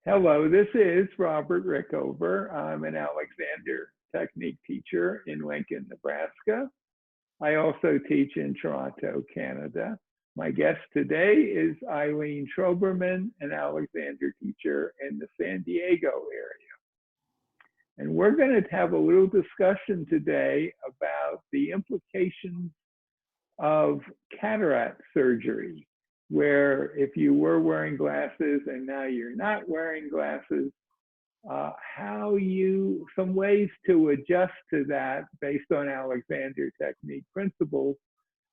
Hello, this is Robert Rickover. I'm an Alexander Technique teacher in Lincoln, Nebraska. I also teach in Toronto, Canada. My guest today is Eileen Troberman, an Alexander teacher in the San Diego area. And we're going to have a little discussion today about the implications of cataract surgery, where if you were wearing glasses and now you're not wearing glasses, some ways to adjust to that based on Alexander Technique principles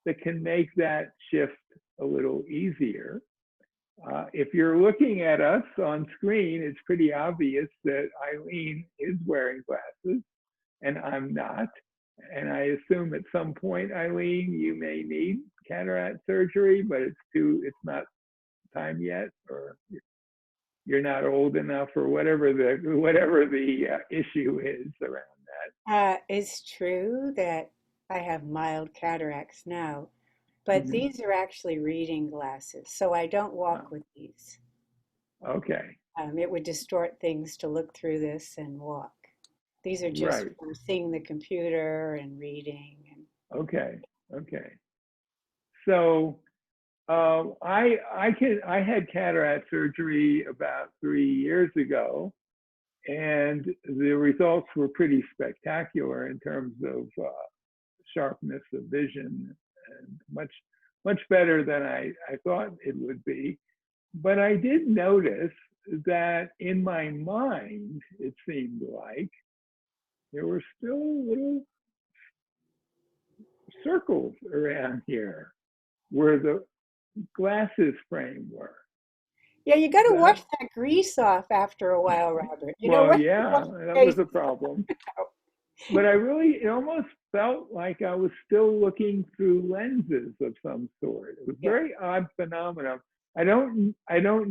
that can make that shift a little easier. If you're looking at us on screen, it's pretty obvious that Eileen is wearing glasses and I'm not. And I assume at some point, Eileen, you may need cataract surgery, but it's not time yet, or you're not old enough, or whatever the issue is around It's true that I have mild cataracts now, that. but these are actually reading glasses, so I don't walk with these. Okay, It would distort things to look through this and walk. These are just right. for seeing the computer and reading. And Okay, okay. So I had cataract surgery about 3 years ago, and the results were pretty spectacular in terms of sharpness of vision, and much better than I thought it would be. But I did notice that in my mind, it seemed like there were still little circles around here where the glasses frame were. yeah, you got to That, wash that grease off after a while, Robert. You know, well, once you wash yeah, your that was face a problem. out. But it almost felt like I was still looking through lenses of some sort. It was a Yeah. very odd phenomenon. I don't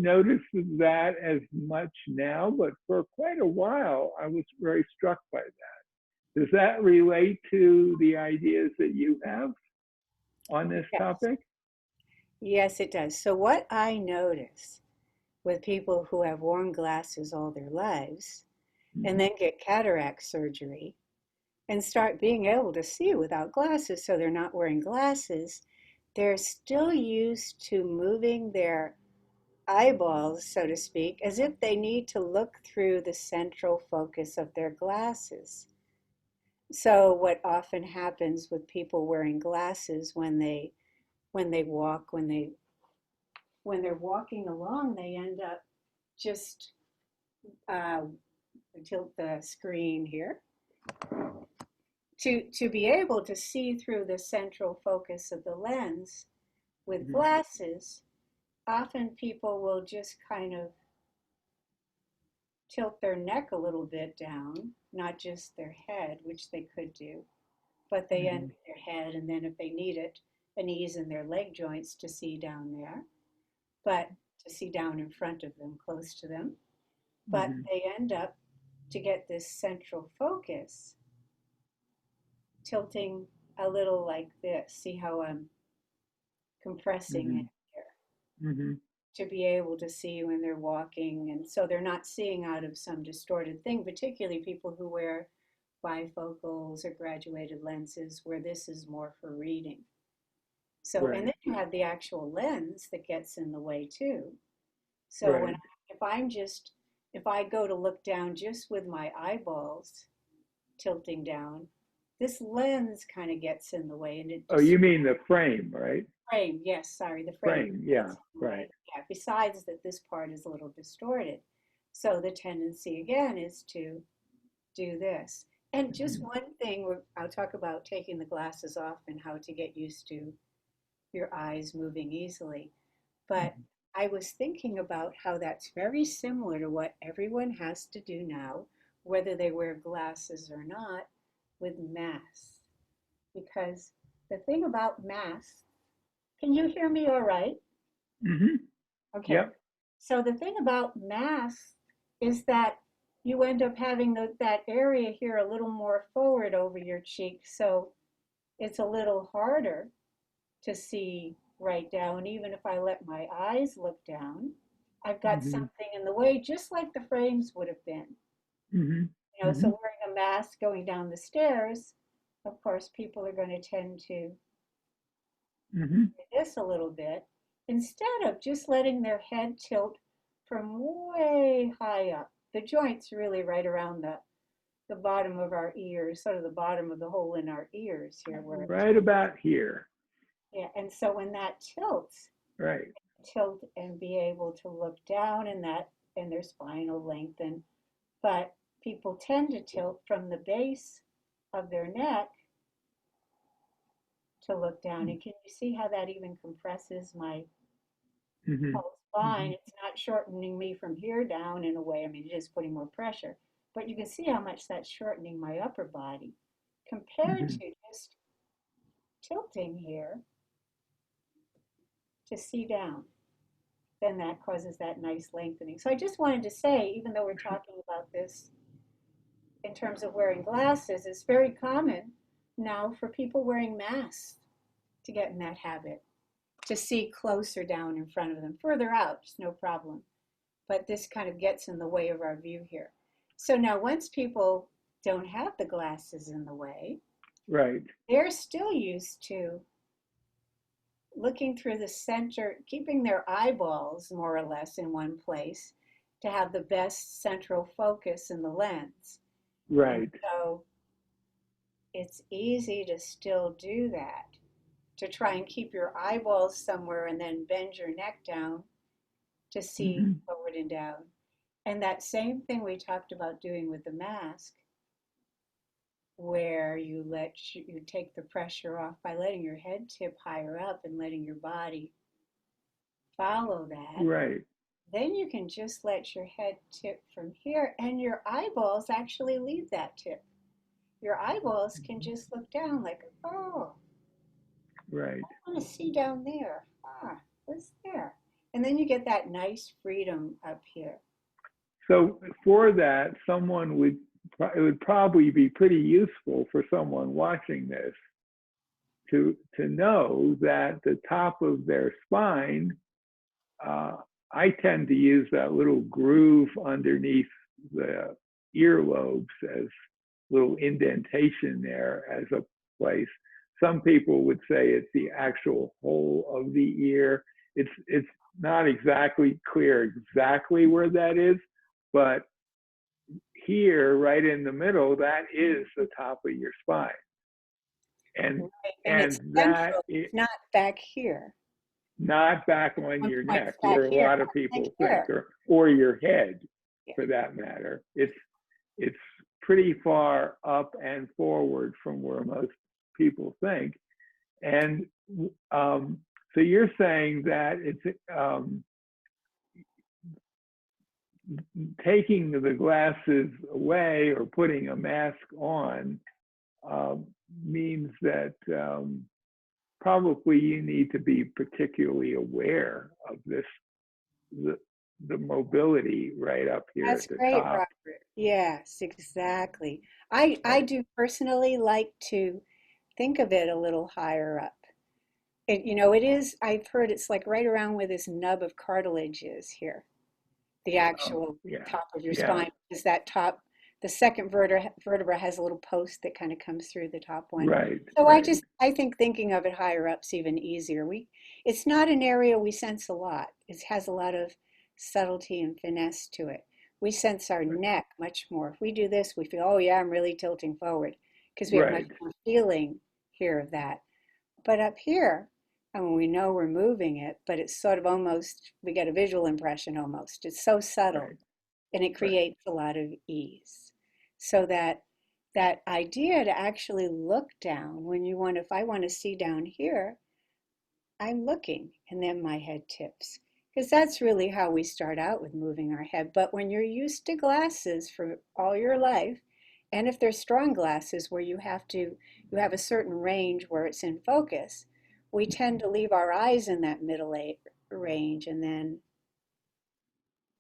notice that as much now, but for quite a while I was very struck by that. Does that relate to the ideas that you have on this Yes. topic? Yes, it does. So what I notice with people who have worn glasses all their lives and Mm-hmm. then get cataract surgery and start being able to see without glasses, so they're not wearing glasses, they're still used to moving their eyeballs, so to speak, as if they need to look through the central focus of their glasses. So what often happens with people wearing glasses when they walk, when they're walking along, they end up just uh, tilt the screen here to be able to see through the central focus of the lens with Mm-hmm. glasses. Often people will just kind of tilt their neck a little bit down, not just their head, which they could do, but they end Mm-hmm. with their head, and then if they need it, an ease in their leg joints to see down there, but to see down in front of them, close to them. But Mm-hmm. they end up to get this central focus tilting a little like this. See how I'm compressing Mm-hmm. it here Mm-hmm. to be able to see when they're walking. And so they're not seeing out of some distorted thing, particularly people who wear bifocals or graduated lenses where this is more for reading. So, and Right. then you have the actual lens that gets in the way too. So Right. if I'm just, if I go to look down just with my eyeballs tilting down, this lens kind of gets in the way and it Oh, you mean the frame, right? frame, yes, sorry, the frame Frame. Yeah. gets in the way. Right. Yeah, besides that this part is a little distorted. So the tendency again is to do this. And just Mm-hmm. one thing, I'll talk about taking the glasses off and how to get used to your eyes moving easily. But I was thinking about how that's very similar to what everyone has to do now, whether they wear glasses or not, with masks. Because the thing about masks, can you hear me all right? Mm-hmm. Okay. Yep. So the thing about masks is that you end up having that area here a little more forward over your cheek. So it's a little harder to see right down, even if I let my eyes look down. I've got Hmm. something in the way, just like the frames would have been. Hmm. So Hmm. wearing a mask going down the stairs, of course, people are going to tend to Hmm. do this a little bit instead of just letting their head tilt from way high up. The joint's really right around the bottom of our ears, sort of the bottom of the hole in our ears here, where it Right about here. yeah. And so when that tilts, Right. tilt and be able to look down and that and their spine will lengthen. But people tend to tilt from the base of their neck to look down. And can you see how that even compresses my Hmm. whole Hmm. spine? It's not shortening me from here down in a way. I mean, it is putting more pressure. But you can see how much that's shortening my upper body compared Hmm. to just tilting here to see down. Then that causes that nice lengthening. So I just wanted to say, even though we're talking about this in terms of wearing glasses, it's very common now for people wearing masks to get in that habit, to see closer down in front of them. Further out, it's no problem. But this kind of gets in the way of our view here. So now once people don't have the glasses in the way, Right. they're still used to looking through the center, keeping their eyeballs more or less in one place to have the best central focus in the lens. And Right. so it's easy to still do that, to try and keep your eyeballs somewhere and then bend your neck down to see Hmm. forward and down. And that same thing we talked about doing with the mask, where you take the pressure off by letting your head tip higher up and letting your body follow that. Right. Then you can just let your head tip from here, and your eyeballs actually leave that tip. Your eyeballs can just look down like, oh, Right. I want to see down there. Ah, what's there? And then you get that nice freedom up here. So for that, someone would, it would probably be pretty useful for someone watching this to know that the top of their spine, uh, I tend to use that little groove underneath the earlobes as little indentation there as a place. Some people would say it's the actual hole of the ear. It's not exactly clear exactly where that is, but here, right in the middle, that is the top of your spine, and Right. And it's and that central, is it's not back here. not back on One your point's neck, back where a here, lot of like people think, here. or your head, Yeah. for that matter. It's pretty far up and forward from where most people think, and so you're saying that it's taking the glasses away or putting a mask on um, means that probably you need to be particularly aware of this, the, the mobility right up here That's at the great, top. Robert. Yes, exactly. I Right. do personally like to think of it a little higher up. It is, I've heard it's like right around where this nub of cartilage is here, the actual Yeah. top of your Yeah. spine is that top. The second vertebra has a little post that kind of comes through the top one. Right. So Right. I think thinking of it higher up's even easier. It's not an area we sense a lot. It has a lot of subtlety and finesse to it. We sense our neck much more. If we do this, we feel, oh yeah, I'm really tilting forward because we have much Right. more feeling here of that. But up here, I mean, we know we're moving it, but it's sort of almost, we get a visual impression almost. It's so subtle Right. and it Right. creates a lot of ease. So that idea to actually look down when you want, if I want to see down here, I'm looking and then my head tips. Because that's really how we start out with moving our head. But when you're used to glasses for all your life, and if they're strong glasses where you have a certain range where it's in focus, we tend to leave our eyes in that range and then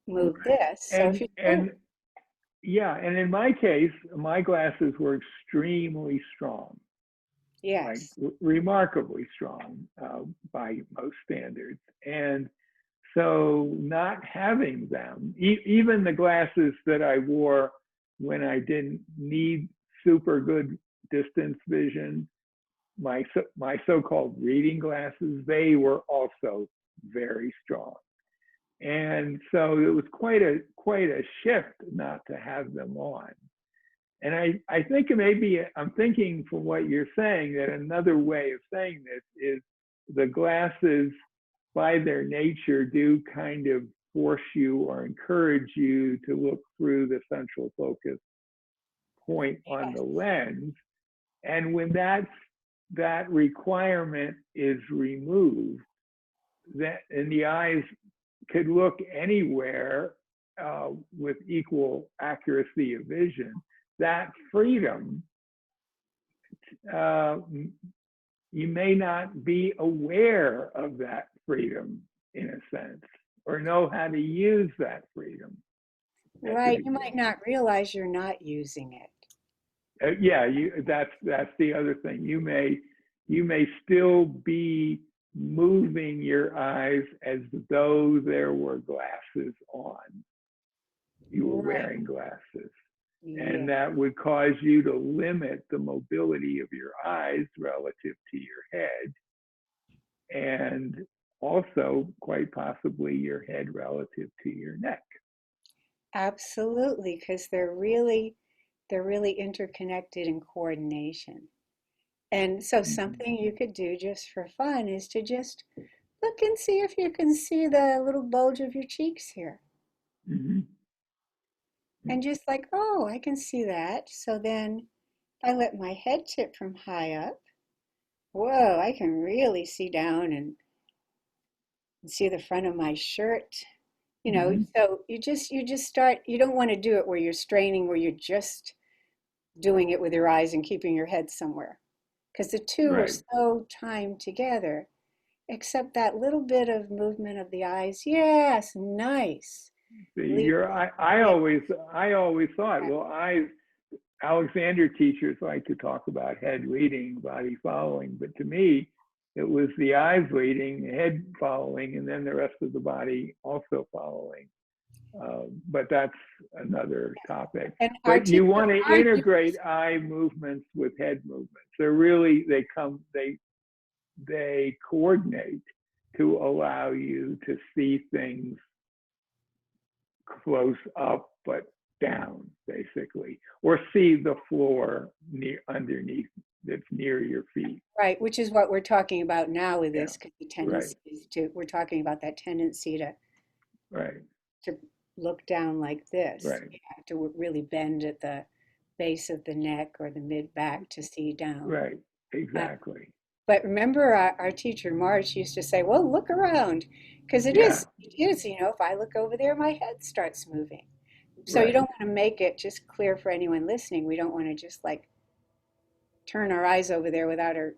move Right. this. So if And you don't, and yeah, and in my case, my glasses were extremely strong, like yes, remarkably strong by most standards. And So not having them, even the glasses that I wore when I didn't need super good distance vision, my so-called reading glasses, they were also very strong. And so it was quite a shift not to have them on. And I think maybe I'm thinking from what you're saying that another way of saying this is the glasses by their nature do kind of force you or encourage you to look through the central focus point on the lens. And when that requirement is removed, and the eyes could look anywhere with equal accuracy of vision, that freedom, you may not be aware of that freedom in a sense, or know how to use that freedom. Right, you might not realize you're not using it. Yeah, that's the other thing. You may still be moving your eyes as though there were glasses on. You were wearing glasses. Yeah. And that would cause you to limit the mobility of your eyes relative to your head, and also quite possibly your head relative to your neck. Absolutely, because they're really interconnected in coordination. And so something you could do just for fun is to just look and see if you can see the little bulge of your cheeks here. Mm-hmm. And just like, oh, I can see that. So then I let my head tip from high up. Whoa, I can really see down and see the front of my shirt. Mm-hmm. So you just start, you don't want to do it where you're straining, where you're just doing it with your eyes and keeping your head somewhere. Because the two are Right. so timed together, except that little bit of movement of the eyes. Yes, nice. See, Yeah. I always thought, well, Alexander teachers like to talk about head leading, body following, but to me, it was the eyes leading, head following, and then the rest of the body also following. But that's another topic. And our But you teacher want to Mark integrate eye movements with head movements. They're really, they coordinate to allow you to see things close up but down, basically, or see the floor underneath that's near your feet. right, which is what we're talking about now with Yeah, this, because the right, tendency is we're talking about that tendency right, to look down like this. right, You have to really bend at the base of the neck or the mid back to see down. right, Uh, exactly. but remember, our teacher March used to say, "Well, look around," because it Yeah, is, it is. If I look over there, my head starts moving. So you right, don't want to make it just clear for anyone listening. We don't want to just like turn our eyes over there without her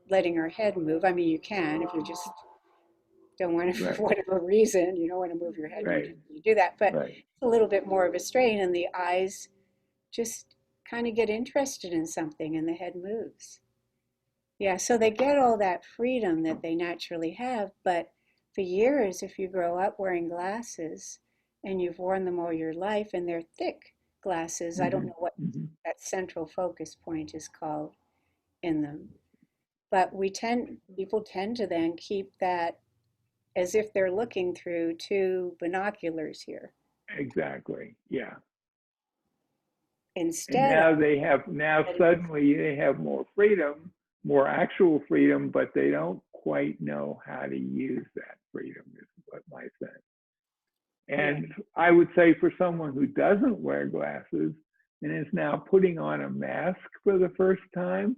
letting her head move. I mean, you can if you just don't want to, for right, whatever reason, you don't want to move your head. right, You do that, but right. it's a little bit more of a strain, and the eyes just kind of get interested in something, and the head moves. Yeah, so they get all that freedom that they naturally have, but for years, if you grow up wearing glasses and you've worn them all your life and they're thick glasses, I don't Mm-hmm, know what mm-hmm. that central focus point is called in them, but people tend to then keep that as if they're looking through two binoculars here Exactly. Yeah. And instead of now suddenly they have more freedom, more actual freedom, but they don't quite know how to use that freedom, is what my sense. yeah, And I would say for someone who doesn't wear glasses and is now putting on a mask for the first time,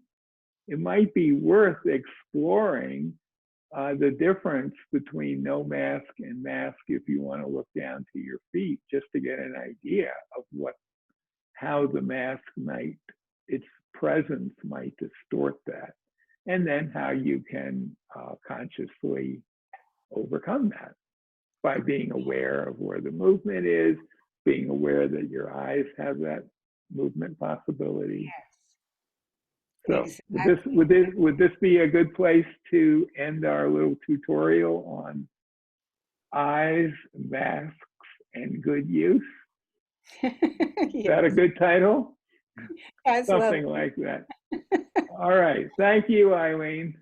it might be worth exploring the difference between no mask and mask if you want to look down to your feet, just to get an idea of how the mask its presence might distort that, and then how you can consciously overcome that by being aware of where the movement is, being aware that your eyes have that movement possibility. So exactly. would this be a good place to end our little tutorial on Eyes, Masks, and Good Use. Is that a Yes, good title? that's Something lovely. like that. All right. Thank you, Eileen.